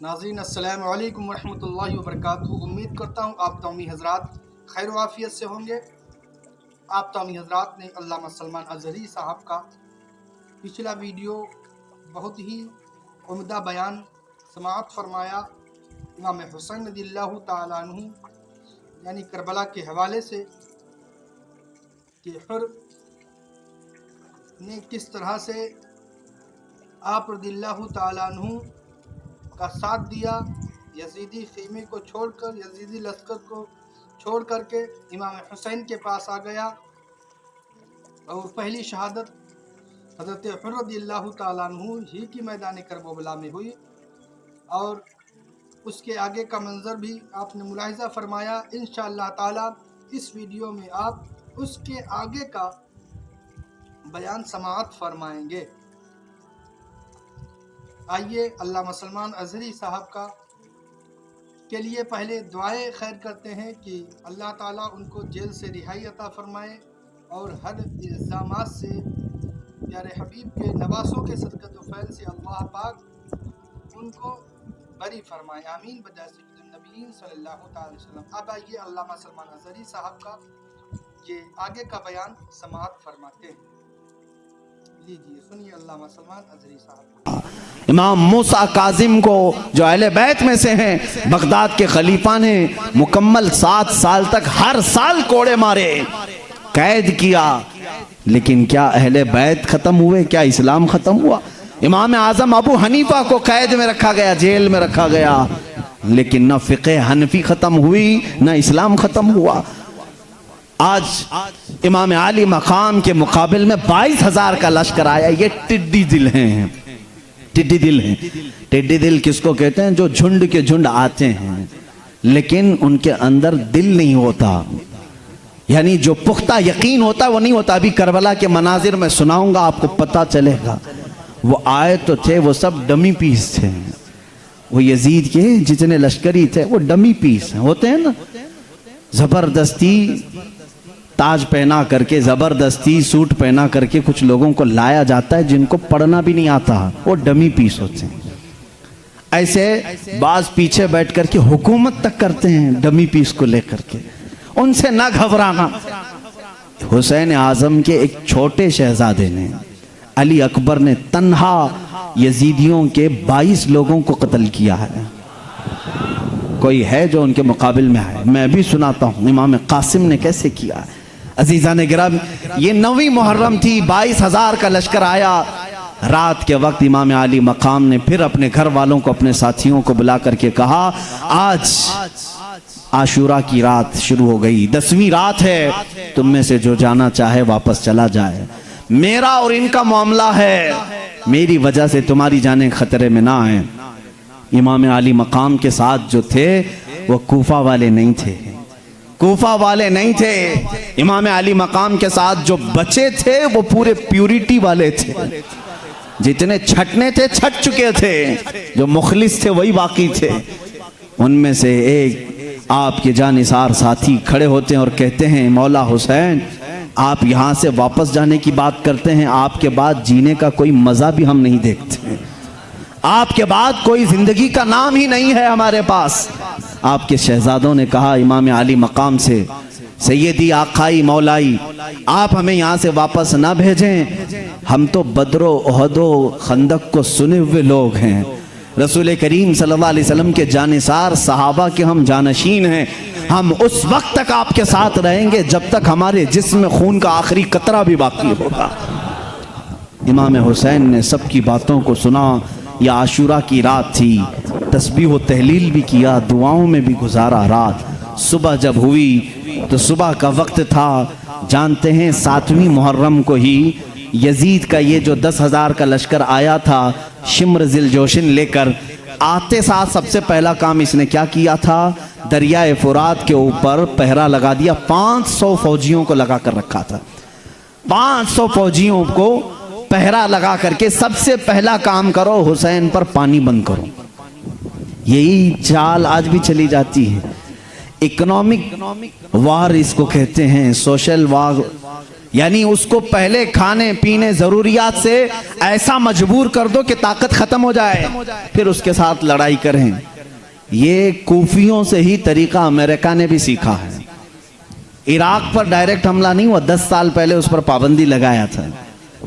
नाज़रीन अस्सलामु अलैकुम वरहमतुल्लाहि वबरकातुहू। उम्मीद करता हूँ आप तमामी हज़रात खैर वाफ़ियत से होंगे। आप तमामी हज़रात ने अल्लामा सलमान अज़हरी साहब का पिछला वीडियो बहुत ही उम्दा बयान समाअत फरमाया। इमाम हुसैन रज़ियल्लाहु ताला अन्हु यानी करबला के हवाले से कि हुर ने किस तरह से आप रज़ियल्लाहु ताला अन्हु का साथ दिया, यजीदी ख़ीमे को छोड़कर, यजीदी लश्कर को छोड़ करके इमाम हुसैन के पास आ गया और पहली शहादत हज़रत हुर रज़ियल्लाहु ताला अन्हु ही की मैदान करबला में हुई। और उसके आगे का मंज़र भी आपने मुलाहिज़ा फरमाया। इंशाअल्लाह ताला इस वीडियो में आप उसके आगे का बयान समाअत फरमाएंगे। आइए अल्लामा सलमान अज़हरी साहब का के लिए पहले दुआए खैर करते हैं कि अल्लाह ताला उनको जेल से रिहाई अता फरमाए और हर इल्ज़ामात से प्यारे हबीब के नवासों के सदक़त व फैल से अल्लाह पाक उनको बरी फरमाए। आमीन बजाय सय्यदुन नबीय्यीन सल्लल्लाहु अलैहि वसल्लम। अब आइए अल्लामा सलमान अज़हरी साहब का ये आगे का बयान समाअत फरमाते हैं। लीजिए सुनिए अल्लामा सलमान अज़हरी साहब। इमाम मूसा काजिम को जो अहले बैत में से हैं, बगदाद के खलीफा ने मुकम्मल 7 साल तक हर साल कोड़े मारे, कैद किया, लेकिन क्या अहले बैत खत्म हुए? क्या इस्लाम खत्म हुआ? इमाम आज़म अबू हनीफा को कैद में रखा गया, जेल में रखा गया, लेकिन न फ़िक़े हनफी खत्म हुई न इस्लाम खत्म हुआ। आज इमाम आली मकाम के मुकाबिल में 22,000 का लश्कर आया। ये टिड्डी दिल हैं, टिड्डी दिल हैं। टिड्डी दिल किसको कहते हैं? जो झुंड के झुंड आते हैं लेकिन उनके अंदर दिल नहीं होता, यानी जो पुख्ता यकीन होता है वो नहीं होता। अभी करबला के मनाजिर में सुनाऊंगा, आपको पता चलेगा। वो आए तो थे, वो सब डमी पीस थे। वो यजीद के जितने लश्करी थे वो डमी पीस होते हैं ना, जबरदस्ती ताज पहना करके, जबरदस्ती सूट पहना करके कुछ लोगों को लाया जाता है जिनको पढ़ना भी नहीं आता, वो डमी पीस होते हैं। ऐसे बाज पीछे बैठ करके हुकूमत तक करते हैं डमी पीस को लेकर के। उनसे ना घबराना। हुसैन आजम के एक छोटे शहजादे ने, अली अकबर ने तन्हा यजीदियों के 22 लोगों को कत्ल किया है। कोई है जो उनके मुकाबिल में है? मैं भी सुनाता हूँ इमाम कासिम ने कैसे किया है। अजीज़ान गिरामी, ये 9वीं मुहर्रम थी, 22,000 का लश्कर आया। रात के वक्त इमाम आली मकाम ने फिर अपने घर वालों को, अपने साथियों को बुला करके कहा, आज आशूरा की रात शुरू हो गई, 10वीं रात है, तुम में से जो जाना चाहे वापस चला जाए। मेरा और इनका मामला है, मेरी वजह से तुम्हारी जानें खतरे में ना आए। इमाम आली मकाम के साथ जो थे वो कूफा वाले नहीं थे, कूफा वाले नहीं थे। इमाम अली मकाम के साथ जो बचे थे वो पूरे प्यूरिटी वाले थे। जितने छटने थे छट चुके थे, जो मुखलिस थे वही बाकी थे। उनमें से एक आपके जानिसार साथी खड़े होते हैं और कहते हैं, मौला हुसैन, आप यहाँ से वापस जाने की बात करते हैं, आपके बाद जीने का कोई मज़ा भी हम नहीं देखते, आपके बाद कोई जिंदगी का नाम ही नहीं है हमारे पास। आपके शहजादों ने कहा इमाम आली मकाम से, सैयदी आखाई मौलाई, आप हमें यहाँ से वापस ना भेजें, हम तो बदरो ओहदो खंदक को सुने हुए लोग हैं। रसूल करीम सल्लल्लाहु अलैहि वसल्लम के जानिसार सहाबा के हम जानशीन हैं। हम उस वक्त तक आपके साथ रहेंगे जब तक हमारे जिस्म में खून का आखिरी कतरा भी बाकी होगा। इमाम हुसैन ने सबकी बातों को सुना। यह आशूरा की रात थी, तस्बीह व तहलील भी किया, दुआओं में भी गुजारा रात। सुबह जब हुई तो सुबह का वक्त था। जानते हैं 7वीं मुहर्रम को ही यजीद का ये जो 10,000 का लश्कर आया था शिम्र ज़िलजोशिन लेकर, आते साथ सबसे पहला काम इसने क्या किया था? दरियाए फुरात के ऊपर पहरा लगा दिया। 500 फौजियों को लगा कर रखा था। 500 फौजियों को पहरा लगा करके सबसे पहला काम करो, हुसैन पर पानी बंद करो। यही चाल आज भी चली जाती है। इकोनॉमिक वार इसको कहते हैं, सोशल वार यानी उसको पहले खाने पीने जरूरियात से ऐसा मजबूर कर दो कि ताकत खत्म हो जाए, फिर उसके साथ लड़ाई करें। ये कूफियों से ही तरीका अमेरिका ने भी सीखा है। इराक पर डायरेक्ट हमला नहीं हुआ, 10 साल पहले उस पर पाबंदी लगाया था।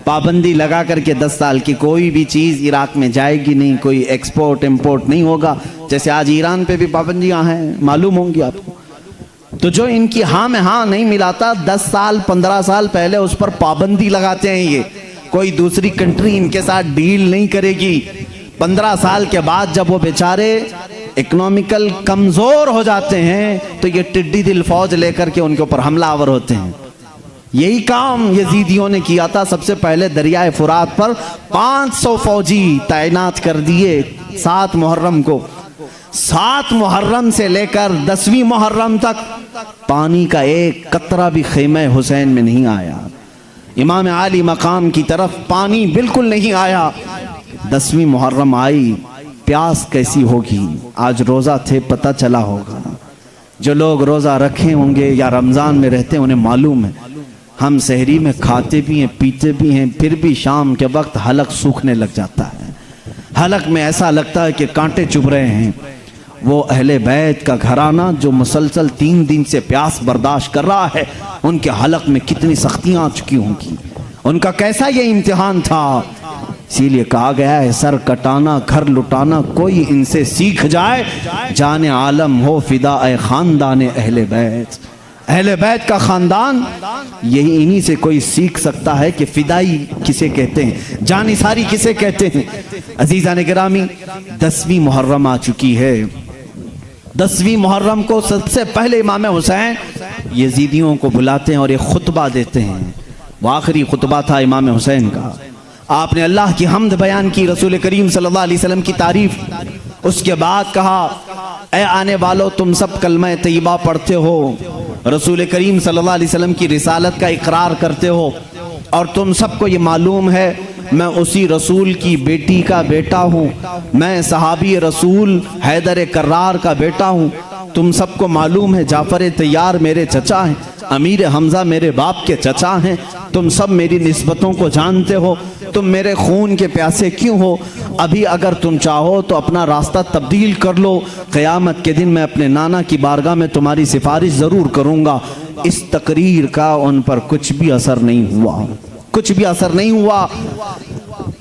पाबंदी लगा करके 10 साल की कोई भी चीज इराक में जाएगी नहीं, कोई एक्सपोर्ट इंपोर्ट नहीं होगा। जैसे आज ईरान पे भी पाबंदियां हैं, मालूम होंगी आपको। तो जो इनकी हाँ में हाँ नहीं मिलाता, 10 साल 15 साल पहले उस पर पाबंदी लगाते हैं। ये कोई दूसरी कंट्री इनके साथ डील नहीं करेगी। 15 साल के बाद जब वो बेचारे इकोनॉमिकल कमजोर हो जाते हैं तो ये टिड्डी दिल फौज लेकर के उनके ऊपर हमलावर होते हैं। यही काम यजीदियों ने किया था। सबसे पहले दरियाए फुरात पर 500 फौजी तैनात कर दिए 7 मुहर्रम को। 7 मुहर्रम से लेकर 10वीं मुहर्रम तक पानी का एक कतरा भी ख़ैमे हुसैन में नहीं आया। इमाम आली मकाम की तरफ पानी बिल्कुल नहीं आया। 10वीं मुहर्रम आई, प्यास कैसी होगी। आज रोज़ा थे, पता चला होगा। जो लोग रोज़ा रखे होंगे या रमज़ान में रहते हैं उन्हें मालूम है। हम सहरी में खाते भी हैं पीते भी हैं, फिर भी शाम के वक्त हलक सूखने लग जाता है। हलक में ऐसा लगता है कि कांटे चुभ रहे हैं। वो अहले बैत का घराना जो मुसलसल 3 दिन से प्यास बर्दाश्त कर रहा है, उनके हलक में कितनी सख्तियां आ चुकी होंगी, उनका कैसा ये इम्तिहान था। इसीलिए कहा गया है, सर कटाना घर लुटाना कोई इनसे सीख जाए, जाने आलम हो फिदा ए खानदान अहले बैत। अहले बैत का खानदान यही इन्हीं से कोई सीख सकता है कि फिदाई किसे कहते हैं, जानिसारी किसे कहते हैं। अजीज़ान गिरामी, 10वीं मुहर्रम आ चुकी है। 10वीं मुहर्रम को सबसे पहले इमाम हुसैन यजीदियों को बुलाते हैं और एक खुतबा देते हैं। वो आखिरी खुतबा था इमाम हुसैन का। आपने अल्लाह की हम्द बयान की, रसूल करीम सल्लल्लाहु अलैहि वसल्लम की तारीफ। उसके बाद कहा, ए आने वालों, तुम सब कलमा तैयबा पढ़ते हो, रसूल करीम सल्लल्लाहु अलैहि वसल्लम की रिसालत का इकरार करते हो, और तुम सबको ये मालूम है मैं उसी रसूल की बेटी का बेटा हूँ। मैं सहाबी रसूल हैदर कर्रार का बेटा हूँ। तुम सबको मालूम है जाफर तैयार मेरे चचा हैं, अमीर हमजा मेरे बाप के चचा हैं। तुम सब मेरी निस्बतों को जानते हो। तुम मेरे खून के प्यासे क्यों हो? अभी अगर तुम चाहो तो अपना रास्ता तब्दील कर लो। क़यामत के दिन मैं अपने नाना की बारगाह में तुम्हारी सिफारिश ज़रूर करूँगा। इस तकरीर का उन पर कुछ भी असर नहीं हुआ, कुछ भी असर नहीं हुआ।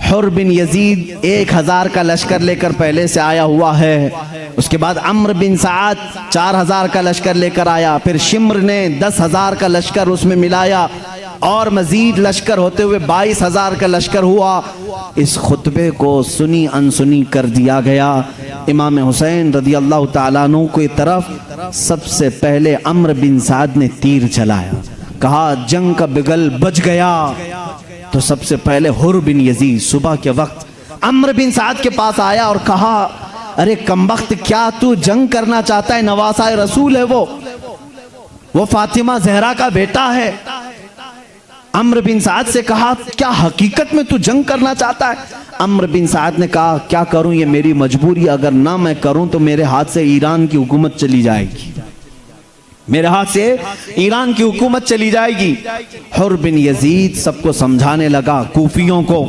हुर बिन यजीद 1000 का लश्कर लेकर पहले से आया हुआ है। उसके बाद अम्र बिन साद 4000 का लश्कर लेकर आया। फिर शिम्र ने 10,000 का लश्कर उसमें मिलाया और मजीद लश्कर होते हुए 22,000 का लश्कर हुआ। इस खुतबे को सुनी अनसुनी कर दिया गया। इमाम हुसैन रदी अल्लाह तआला अन्हु की तरफ सबसे पहले अम्र बिन साद ने तीर चलाया। कहा जंग का बिगल बज गया। तो सबसे पहले हुर बिन यजीद सुबह के वक्त अम्र बिन साद के पास आया और कहा, अरे कमबख्त, क्या तू जंग करना चाहता है? नवासा रसूल है वो फातिमा जहरा का बेटा है। अम्र बिन साद से कहा, क्या हकीकत में तू जंग करना चाहता है? अम्र बिन साद ने कहा, क्या करूं, ये मेरी मजबूरी, अगर ना मैं करूं तो मेरे हाथ से ईरान की हुकूमत चली जाएगी, मेरे हाथ से ईरान की हुकूमत चली जाएगी। हुर बिन यजीद सबको समझाने लगा, कूफियों को,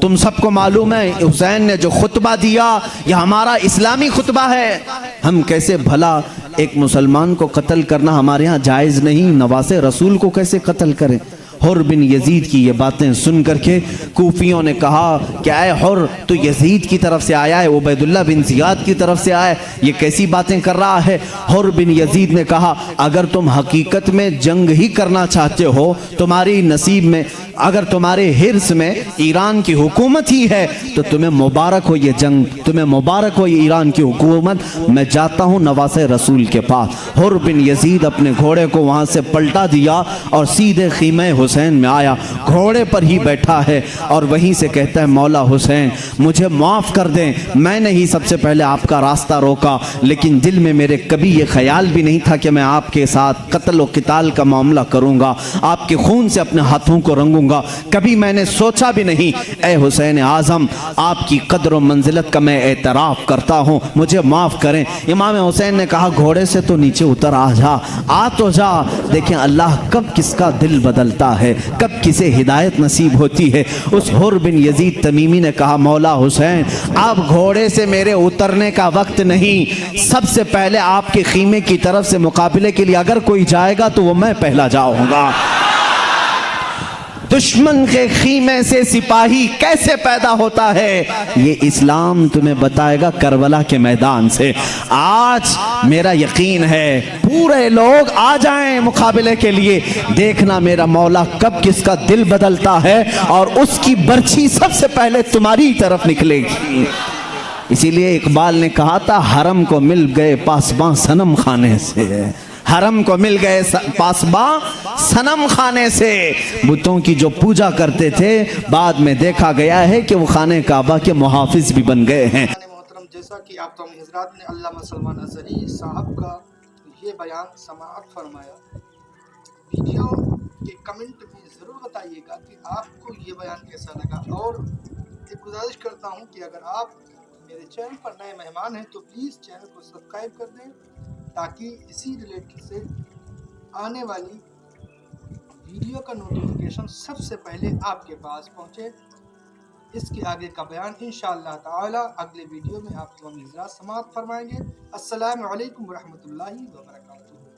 तुम सबको मालूम है हुसैन ने जो खुतबा दिया यह हमारा इस्लामी खुतबा है। हम कैसे भला एक मुसलमान को कत्ल करना हमारे यहाँ जायज़ नहीं, नवासे रसूल को कैसे कत्ल करें? हुर बिन यजीद की ये बातें सुन करके कूफियों ने कहा, क्या है हुर, तो यजीद की तरफ से आया है, उबैदुल्लाह बिन ज़ियाद की तरफ से आया है, ये कैसी बातें कर रहा है? हुर बिन यजीद ने कहा, अगर तुम हकीकत में जंग ही करना चाहते हो, तुम्हारी नसीब में, अगर तुम्हारे हिर्स में ईरान की हुकूमत ही है तो तुम्हें मुबारक हो ये जंग, तुम्हें मुबारक हो ये ईरान की हुकूमत। मैं जाता हूँ नवासे रसूल के पास। हुर बिन यजीद अपने घोड़े को वहाँ से पलटा दिया और सीधे खीमे हुसैन में आया, घोड़े पर ही बैठा है और वहीं से कहता है, मौला हुसैन मुझे माफ़ कर दें, मैंने ही सबसे पहले आपका रास्ता रोका, लेकिन दिल में मेरे कभी ये ख्याल भी नहीं था कि मैं आपके साथ कत्ल व क़िताल का मामला करूँगा, आपके खून से अपने हाथों को रंगूंगा, कभी मैंने सोचा भी नहीं। ए हुसैन आज़म, आपकी कद्र व मंजिलत का मैं एतराफ़ करता हूँ, मुझे माफ़ करें। इमाम हुसैन ने कहा, घोड़े से तो नीचे उतर आ जा, आ तो जा। देखें अल्लाह कब किसका दिल बदलता है, कब किसे हिदायत नसीब होती है। उस हुर बिन यजीद तमीमी ने कहा, मौला हुसैन अब घोड़े से मेरे उतरने का वक्त नहीं, सबसे पहले आपके खीमे की तरफ से मुकाबले के लिए अगर कोई जाएगा तो वो मैं पहला जाऊंगा। दुश्मन के खीमे से सिपाही कैसे पैदा होता है, ये इस्लाम तुम्हें बताएगा करबला के मैदान से। आज मेरा यकीन है पूरे लोग आ जाएं मुकाबले के लिए, देखना मेरा मौला कब किसका दिल बदलता है और उसकी बर्छी सबसे पहले तुम्हारी तरफ निकलेगी। इसीलिए इकबाल ने कहा था, हरम को मिल गए पासबां सनम खाने से, हरम को मिल गए पासबां सनम खाने से। बुतों की जो पूजा करते थे बाद में देखा गया है कि वो खाने काबा के मुहाफिज भी बन गए हैं। मोहतरम, जैसा कि आप तमाम हज़रात ने अल्लामा सलमान अज़हरी साहब का ये बयान समाअत फरमाया, वीडियो के कमेंट में ज़रूर बताइएगा कि आपको ये बयान कैसा लगा। और एक गुजारिश करता हूँ कि अगर आप मेरे चैनल पर नए मेहमान हैं तो प्लीज़ चैनल को सब्सक्राइब कर दें, ताकि इसी रिलेटेड से आने वाली वीडियो का नोटिफिकेशन सबसे पहले आपके पास पहुंचे। इसके आगे का बयान इंशाअल्लाह ताला अगले वीडियो में आप तमाम हज़रात समाअत फरमाएंगे। अस्सलामु अलैकुम व रहमतुल्लाहि व बरकातुहू।